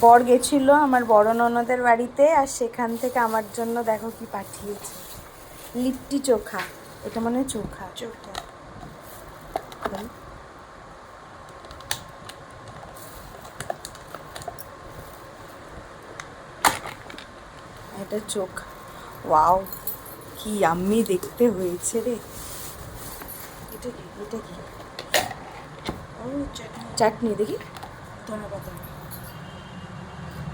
বর গেছিল আমার বড় ননদের বাড়িতে, আর সেখান থেকে আমার জন্য দেখো কি পাঠিয়েছে, লিট্টি চোখা। এটা মানে চোখা চোখা। এটা চোখা। ওয়াও, কি আম্মি দেখতে হয়েছে রে। এটা কি? এটা কি? ও চাটনি। দেখি ধন্যবাদ।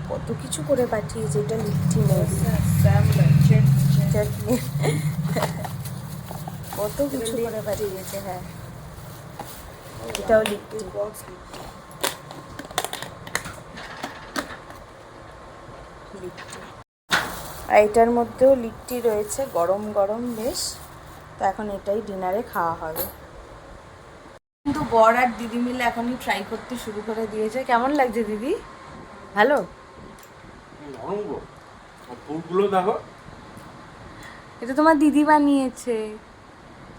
কত কিছু করে পাঠিয়েছে। এটা লিট্টি চাটনি, কত কিছু করে পাঠিয়েছে। হ্যাঁ, এটাও লিট্টি। লিট্টি, আর এটার মধ্যেও লিট্টি রয়েছে, গরম গরম বেশ। তো এখন এটাই ডিনারে খাওয়া হবে। কিন্তু বর আর দিদি মিলে এখনই ট্রাই করতে শুরু করে দিয়েছে। কেমন লাগছে দিদি? ভালো? এটা তোমার দিদি বানিয়েছে,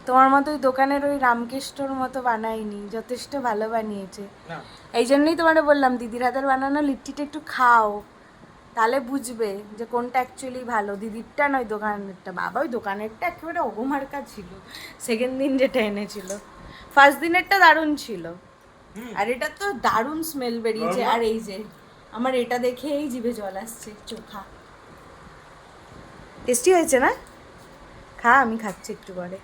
তোমার মতো ওই দোকানের ওই রামকৃষ্ণর মতো বানায়নি, যথেষ্ট ভালো বানিয়েছে। এই জন্যই তোমারে বললাম দিদির হাতের বানানো লিট্টিটা একটু খাও, তাহলে বুঝবে যে কোনটা অ্যাকচুয়ালি ভালো, দিদিরটা নয় দোকানেরটা। বাবা ওই দোকানেরটা একেবারে অগমার্কা ছিল, সেকেন্ড দিন যেটা এনেছিল। ফার্স্ট দিনেরটা দারুণ ছিল, আর এটা তো দারুণ স্মেল বেরিয়েছে। আর এই যে আমার এটা দেখেই জিভে জল আসছে। চোখা টেস্টি হয়েছে না? খা, আমি খাচ্ছি একটু পরে।